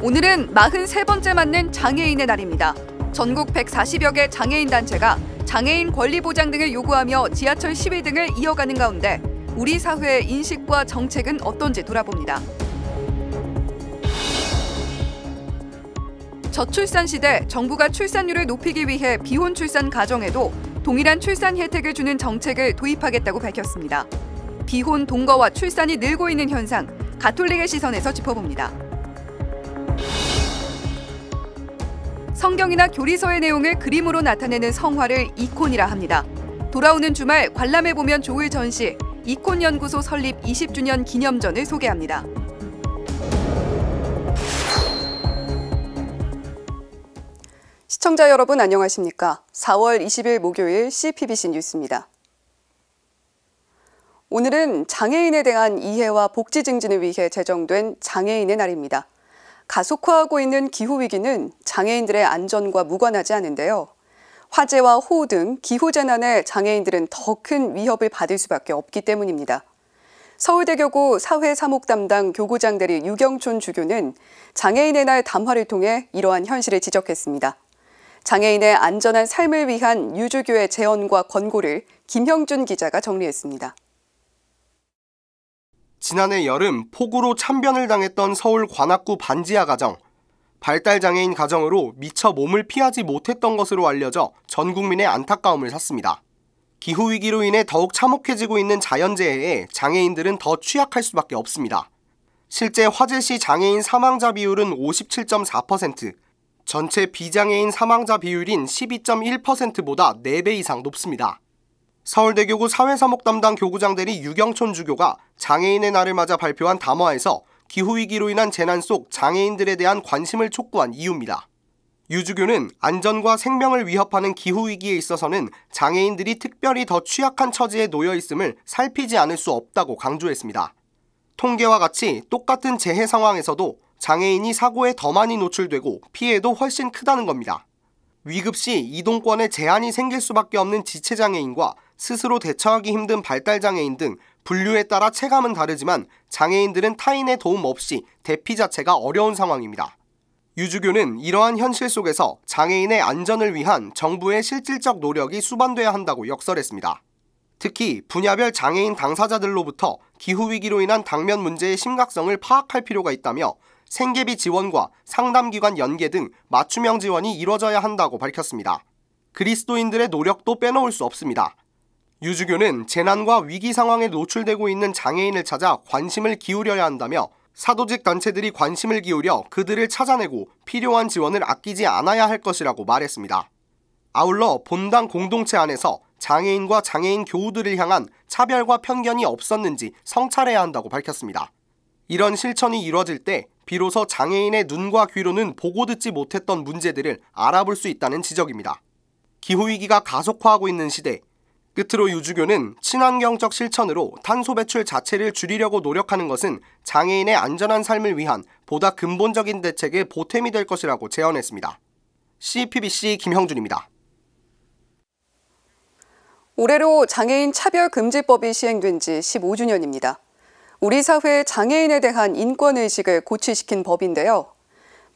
오늘은 43번째 맞는 장애인의 날입니다. 전국 140여 개 장애인 단체가 장애인 권리 보장 등을 요구하며 지하철 시위 등을 이어가는 가운데 우리 사회의 인식과 정책은 어떤지 돌아봅니다. 저출산 시대 정부가 출산율을 높이기 위해 비혼 출산 가정에도 동일한 출산 혜택을 주는 정책을 도입하겠다고 밝혔습니다. 비혼 동거와 출산이 늘고 있는 현상, 가톨릭의 시선에서 짚어봅니다. 성경이나 교리서의 내용을 그림으로 나타내는 성화를 이콘이라 합니다. 돌아오는 주말 관람해보면 좋을 전시, 이콘연구소 설립 20주년 기념전을 소개합니다. 시청자 여러분 안녕하십니까? 4월 20일 목요일 CPBC 뉴스입니다. 오늘은 장애인에 대한 이해와 복지 증진을 위해 제정된 장애인의 날입니다. 가속화하고 있는 기후위기는 장애인들의 안전과 무관하지 않은데요. 화재와 호우 등 기후재난에 장애인들은 더 큰 위협을 받을 수밖에 없기 때문입니다. 서울대교구 사회사목 담당 교구장 대리 유경촌 주교는 장애인의 날 담화를 통해 이러한 현실을 지적했습니다. 장애인의 안전한 삶을 위한 유주교의 제언과 권고를 김형준 기자가 정리했습니다. 지난해 여름 폭우로 참변을 당했던 서울 관악구 반지하 가정. 발달장애인 가정으로 미처 몸을 피하지 못했던 것으로 알려져 전 국민의 안타까움을 샀습니다. 기후위기로 인해 더욱 참혹해지고 있는 자연재해에 장애인들은 더 취약할 수밖에 없습니다. 실제 화재 시 장애인 사망자 비율은 57.4%, 전체 비장애인 사망자 비율인 12.1%보다 4배 이상 높습니다. 서울대교구 사회사목 담당 교구장 대리 유경촌 주교가 장애인의 날을 맞아 발표한 담화에서 기후위기로 인한 재난 속 장애인들에 대한 관심을 촉구한 이유입니다. 유 주교는 안전과 생명을 위협하는 기후위기에 있어서는 장애인들이 특별히 더 취약한 처지에 놓여 있음을 살피지 않을 수 없다고 강조했습니다. 통계와 같이 똑같은 재해 상황에서도 장애인이 사고에 더 많이 노출되고 피해도 훨씬 크다는 겁니다. 위급 시 이동권에 제한이 생길 수밖에 없는 지체장애인과 스스로 대처하기 힘든 발달장애인 등 분류에 따라 체감은 다르지만 장애인들은 타인의 도움 없이 대피 자체가 어려운 상황입니다. 유 주교는 이러한 현실 속에서 장애인의 안전을 위한 정부의 실질적 노력이 수반돼야 한다고 역설했습니다. 특히 분야별 장애인 당사자들로부터 기후위기로 인한 당면 문제의 심각성을 파악할 필요가 있다며 생계비 지원과 상담기관 연계 등 맞춤형 지원이 이뤄져야 한다고 밝혔습니다. 그리스도인들의 노력도 빼놓을 수 없습니다. 유 주교는 재난과 위기 상황에 노출되고 있는 장애인을 찾아 관심을 기울여야 한다며 사도직 단체들이 관심을 기울여 그들을 찾아내고 필요한 지원을 아끼지 않아야 할 것이라고 말했습니다. 아울러 본당 공동체 안에서 장애인과 장애인 교우들을 향한 차별과 편견이 없었는지 성찰해야 한다고 밝혔습니다. 이런 실천이 이뤄질 때 비로소 장애인의 눈과 귀로는 보고 듣지 못했던 문제들을 알아볼 수 있다는 지적입니다. 기후위기가 가속화하고 있는 시대, 끝으로 유 주교는 친환경적 실천으로 탄소 배출 자체를 줄이려고 노력하는 것은 장애인의 안전한 삶을 위한 보다 근본적인 대책의 보탬이 될 것이라고 제언했습니다. CPBC 김형준입니다. 올해로 장애인 차별금지법이 시행된 지 15주년입니다. 우리 사회의 장애인에 대한 인권의식을 고취시킨 법인데요.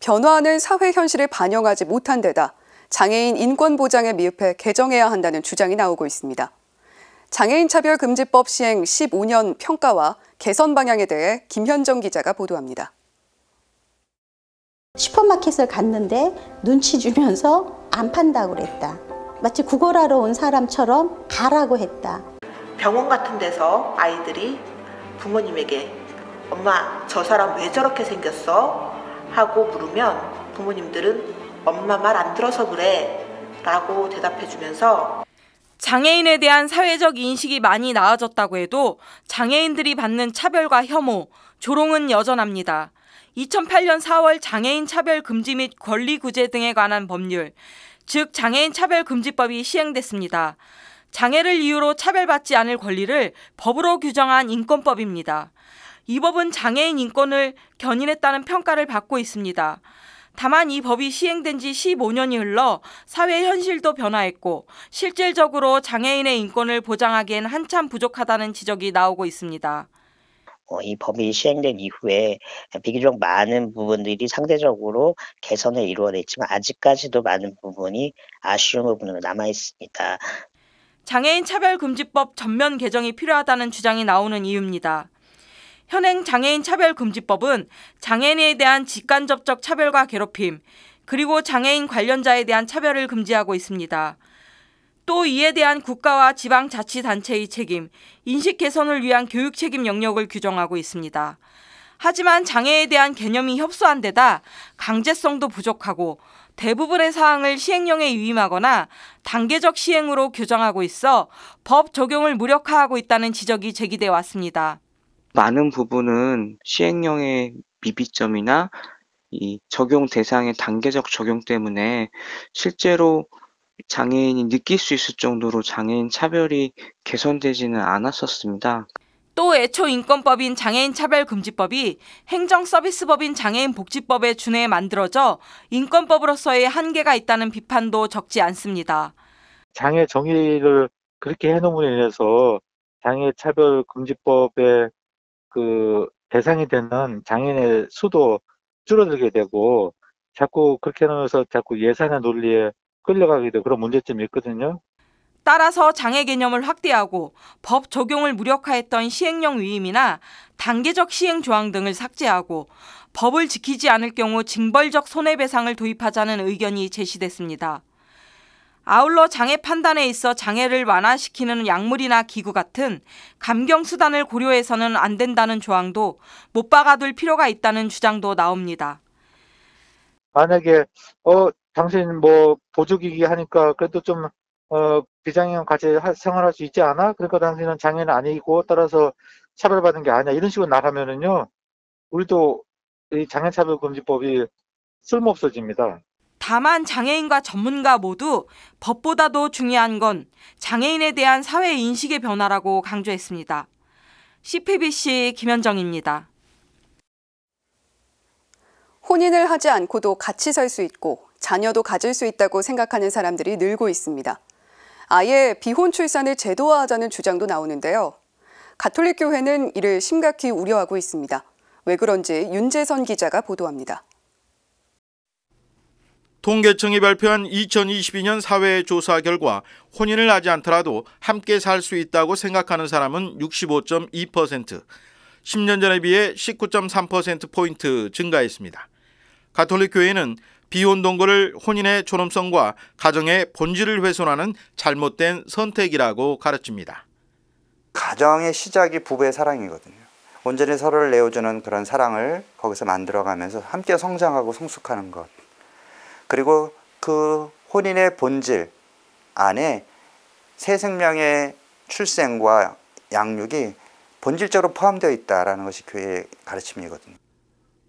변화하는 사회 현실을 반영하지 못한 데다 장애인 인권 보장에 미흡해 개정해야 한다는 주장이 나오고 있습니다. 장애인 차별금지법 시행 15년 평가와 개선 방향에 대해 김현정 기자가 보도합니다. 슈퍼마켓을 갔는데 눈치 주면서 안 판다고 그랬다. 마치 구걸하러 온 사람처럼 가라고 했다. 병원 같은 데서 아이들이 부모님에게 엄마 저 사람 왜 저렇게 생겼어? 하고 물으면 부모님들은 엄마 말 안 들어서 그래 라고 대답해 주면서 장애인에 대한 사회적 인식이 많이 나아졌다고 해도 장애인들이 받는 차별과 혐오, 조롱은 여전합니다. 2008년 4월 장애인 차별 금지 및 권리 구제 등에 관한 법률, 즉 장애인 차별 금지법이 시행됐습니다. 장애를 이유로 차별받지 않을 권리를 법으로 규정한 인권법입니다. 이 법은 장애인 인권을 견인했다는 평가를 받고 있습니다. 다만 이 법이 시행된 지 15년이 흘러 사회 현실도 변화했고 실질적으로 장애인의 인권을 보장하기엔 한참 부족하다는 지적이 나오고 있습니다. 이 법이 시행된 이후에 비교적 많은 부분들이 상대적으로 개선을 이루어냈지만 아직까지도 많은 부분이 아쉬운 부분으로 남아 있습니다. 장애인 차별금지법 전면 개정이 필요하다는 주장이 나오는 이유입니다. 현행 장애인 차별금지법은 장애인에 대한 직간접적 차별과 괴롭힘, 그리고 장애인 관련자에 대한 차별을 금지하고 있습니다. 또 이에 대한 국가와 지방자치단체의 책임, 인식 개선을 위한 교육 책임 영역을 규정하고 있습니다. 하지만 장애에 대한 개념이 협소한 데다 강제성도 부족하고 대부분의 사항을 시행령에 위임하거나 단계적 시행으로 규정하고 있어 법 적용을 무력화하고 있다는 지적이 제기돼 왔습니다. 많은 부분은 시행령의 미비점이나 이 적용 대상의 단계적 적용 때문에 실제로 장애인이 느낄 수 있을 정도로 장애인 차별이 개선되지는 않았었습니다. 또 애초 인권법인 장애인차별금지법이 행정서비스법인 장애인복지법에 준해 만들어져 인권법으로서의 한계가 있다는 비판도 적지 않습니다. 장애 정의를 그렇게 해놓음으로 인해서 장애차별금지법의 그 대상이 되는 장애인의 수도 줄어들게 되고 자꾸 그렇게 해놓으면서 자꾸 예산의 논리에 끌려가게 되고 그런 문제점이 있거든요. 따라서 장애 개념을 확대하고 법 적용을 무력화했던 시행령 위임이나 단계적 시행 조항 등을 삭제하고 법을 지키지 않을 경우 징벌적 손해배상을 도입하자는 의견이 제시됐습니다. 아울러 장애 판단에 있어 장애를 완화시키는 약물이나 기구 같은 감경 수단을 고려해서는 안 된다는 조항도 못 박아둘 필요가 있다는 주장도 나옵니다. 만약에 당신 보조기기 하니까 그래도 좀 비장애인 같이 생활할 수 있지 않아? 그러니까 당신은 장애는 아니고 따라서 차별받는 게 아니야. 이런 식으로 나가면은요, 우리도 이 장애차별금지법이 쓸모없어집니다. 다만 장애인과 전문가 모두 법보다도 중요한 건 장애인에 대한 사회 인식의 변화라고 강조했습니다. CPBC 김현정입니다. 혼인을 하지 않고도 같이 살 수 있고 자녀도 가질 수 있다고 생각하는 사람들이 늘고 있습니다. 아예 비혼 출산을 제도화하자는 주장도 나오는데요. 가톨릭교회는 이를 심각히 우려하고 있습니다. 왜 그런지 윤재선 기자가 보도합니다. 통계청이 발표한 2022년 사회조사 결과 혼인을 하지 않더라도 함께 살 수 있다고 생각하는 사람은 65.2%, 10년 전에 비해 19.3%포인트 증가했습니다. 가톨릭교회는 비혼 동거를 혼인의 존엄성과 가정의 본질을 훼손하는 잘못된 선택이라고 가르칩니다. 가정의 시작이 부부의 사랑이거든요. 온전히 서로를 내어주는 그런 사랑을 거기서 만들어가면서 함께 성장하고 성숙하는 것. 그리고 그 혼인의 본질 안에 새 생명의 출생과 양육이 본질적으로 포함되어 있다는 것이 교회의 가르침이거든요.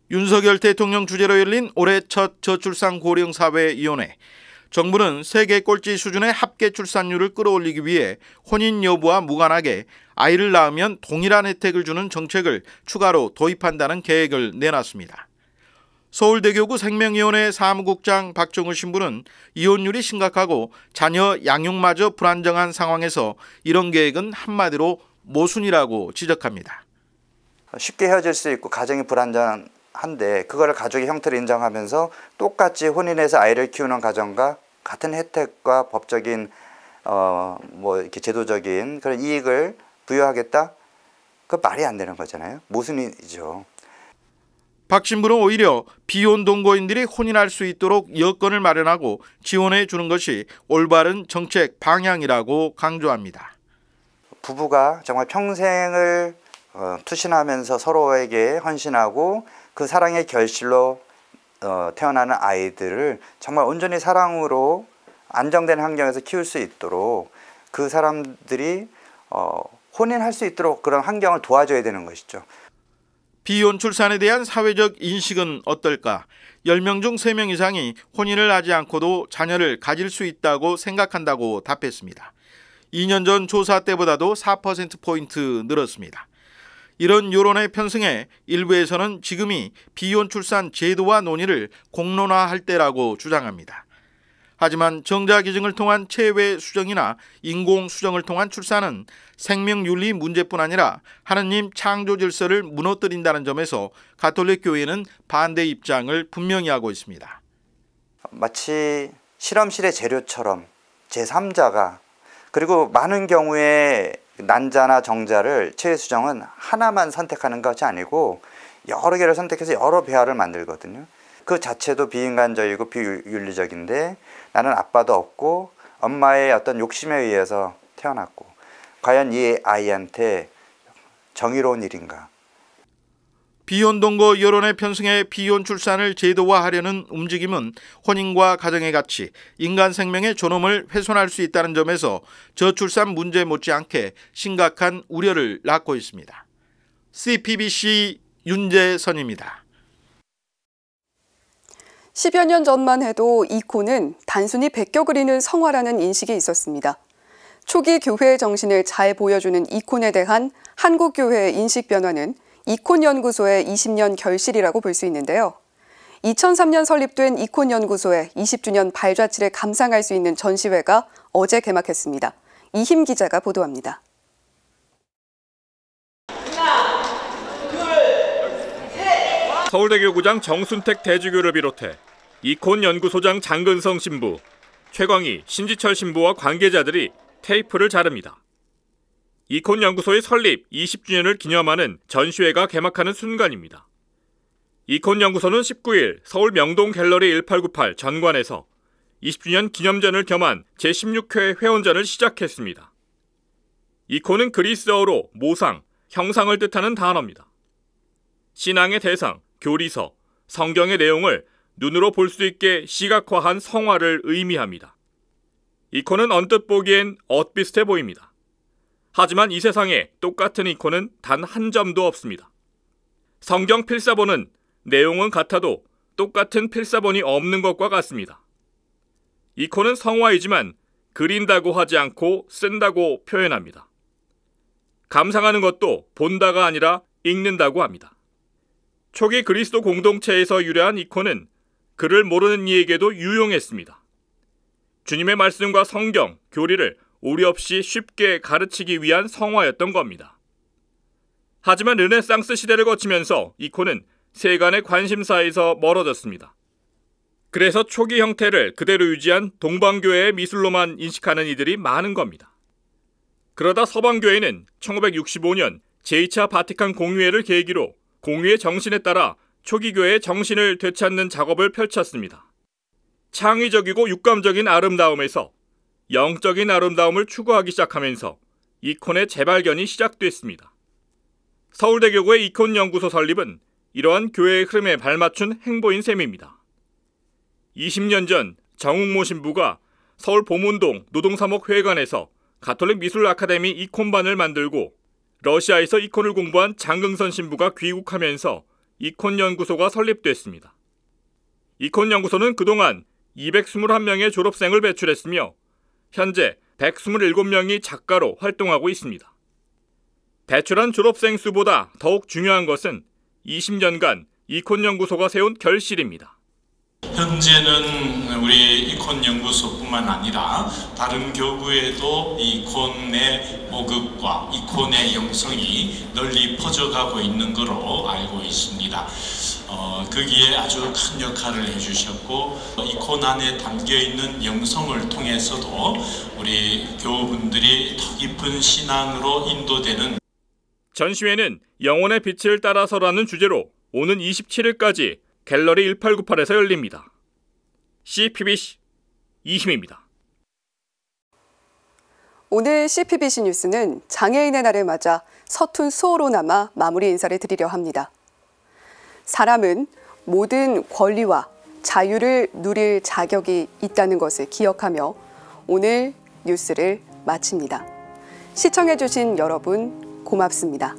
윤석열 대통령 주재로 열린 올해 첫 저출산 고령 사회위원회. 정부는 세계 꼴찌 수준의 합계 출산율을 끌어올리기 위해 혼인 여부와 무관하게 아이를 낳으면 동일한 혜택을 주는 정책을 추가로 도입한다는 계획을 내놨습니다. 서울대교구 생명위원회 사무국장 박정우 신부는 이혼율이 심각하고 자녀 양육마저 불안정한 상황에서 이런 계획은 한마디로 모순이라고 지적합니다. 쉽게 헤어질 수 있고 가정이 불안정한데 그걸 가족의 형태를 인정하면서 똑같이 혼인해서 아이를 키우는 가정과 같은 혜택과 법적인 이렇게 제도적인 그런 이익을 부여하겠다? 그 말이 안 되는 거잖아요. 모순이죠. 박 신부는 오히려 비혼 동거인들이 혼인할 수 있도록 여건을 마련하고 지원해 주는 것이 올바른 정책 방향이라고 강조합니다. 부부가 정말 평생을 투신하면서 서로에게 헌신하고 그 사랑의 결실로 태어나는 아이들을 정말 온전히 사랑으로 안정된 환경에서 키울 수 있도록 그 사람들이 혼인할 수 있도록 그런 환경을 도와줘야 되는 것이죠. 비혼 출산에 대한 사회적 인식은 어떨까? 10명 중 3명 이상이 혼인을 하지 않고도 자녀를 가질 수 있다고 생각한다고 답했습니다. 2년 전 조사 때보다도 4%포인트 늘었습니다. 이런 여론의 편승에 일부에서는 지금이 비혼 출산 제도화 논의를 공론화할 때라고 주장합니다. 하지만 정자기증을 통한 체외 수정이나 인공 수정을 통한 출산은 생명윤리 문제뿐 아니라 하느님 창조 질서를 무너뜨린다는 점에서 가톨릭 교회는 반대 입장을 분명히 하고 있습니다. 마치 실험실의 재료처럼 제3자가, 그리고 많은 경우에 난자나 정자를 체외 수정은 하나만 선택하는 것이 아니고 여러 개를 선택해서 여러 배아를 만들거든요. 그 자체도 비인간적이고 비윤리적인데 나는 아빠도 없고 엄마의 어떤 욕심에 의해서 태어났고 과연 이 아이한테 정의로운 일인가? 비혼 동거 여론에 편승해 비혼 출산을 제도화하려는 움직임은 혼인과 가정의 가치, 인간 생명의 존엄을 훼손할 수 있다는 점에서 저출산 문제 못지않게 심각한 우려를 낳고 있습니다. CPBC 윤재선입니다. 10여 년 전만 해도 이혼은 단순히 베껴 그리는 성화라는 인식이 있었습니다. 초기 교회의 정신을 잘 보여주는 이혼에 대한 한국교회의 인식 변화는 이혼연구소의 20년 결실이라고 볼 수 있는데요. 2003년 설립된 이혼연구소의 20주년 발자취를 감상할 수 있는 전시회가 어제 개막했습니다. 이힘 기자가 보도합니다. 서울대교구장 정순택 대주교를 비롯해 이혼연구소장 장근성 신부, 최광희, 신지철 신부와 관계자들이 테이프를 자릅니다. 이혼연구소의 설립 20주년을 기념하는 전시회가 개막하는 순간입니다. 이혼연구소는 19일 서울 명동 갤러리 1898 전관에서 20주년 기념전을 겸한 제16회 회원전을 시작했습니다. 이혼은 그리스어로 모상, 형상을 뜻하는 단어입니다. 신앙의 대상, 교리서, 성경의 내용을 눈으로 볼 수 있게 시각화한 성화를 의미합니다. 이혼은 언뜻 보기엔 엇비슷해 보입니다. 하지만 이 세상에 똑같은 이혼은 단 한 점도 없습니다. 성경 필사본은 내용은 같아도 똑같은 필사본이 없는 것과 같습니다. 이혼은 성화이지만 그린다고 하지 않고 쓴다고 표현합니다. 감상하는 것도 본다가 아니라 읽는다고 합니다. 초기 그리스도 공동체에서 유래한 이혼은 글을 모르는 이에게도 유용했습니다. 주님의 말씀과 성경, 교리를 오리 없이 쉽게 가르치기 위한 성화였던 겁니다. 하지만 르네상스 시대를 거치면서 이혼은 세간의 관심사에서 멀어졌습니다. 그래서 초기 형태를 그대로 유지한 동방교회의 미술로만 인식하는 이들이 많은 겁니다. 그러다 서방교회는 1965년 제2차 바티칸 공의회를 계기로 공의회 정신에 따라 초기 교회의 정신을 되찾는 작업을 펼쳤습니다. 창의적이고 육감적인 아름다움에서 영적인 아름다움을 추구하기 시작하면서 이혼의 재발견이 시작됐습니다. 서울대교구의 이혼연구소 설립은 이러한 교회의 흐름에 발맞춘 행보인 셈입니다. 20년 전 정웅모 신부가 서울 보문동 노동사목회관에서 가톨릭 미술 아카데미 이혼반을 만들고 러시아에서 이혼을 공부한 장근선 신부가 귀국하면서 이혼연구소가 설립됐습니다. 이혼연구소는 그동안 221명의 졸업생을 배출했으며 현재 127명이 작가로 활동하고 있습니다. 배출한 졸업생 수보다 더욱 중요한 것은 20년간 이혼연구소가 세운 결실입니다. 현재는 우리 이혼연구소뿐만 아니라 다른 교구에도 이혼의 모급과 이혼의 영성이 널리 퍼져가고 있는 것으로 알고 있습니다. 거기에 아주 큰 역할을 해주셨고 이혼 안에 담겨있는 영성을 통해서도 우리 교우분들이 더 깊은 신앙으로 인도되는 전시회는 영혼의 빛을 따라서라는 주제로 오는 27일까지 갤러리 1898에서 열립니다. CPBC 이힘입니다. 오늘 CPBC 뉴스는 장애인의 날을 맞아 서툰 수어로 남아 마무리 인사를 드리려 합니다. 사람은 모든 권리와 자유를 누릴 자격이 있다는 것을 기억하며 오늘 뉴스를 마칩니다. 시청해주신 여러분 고맙습니다.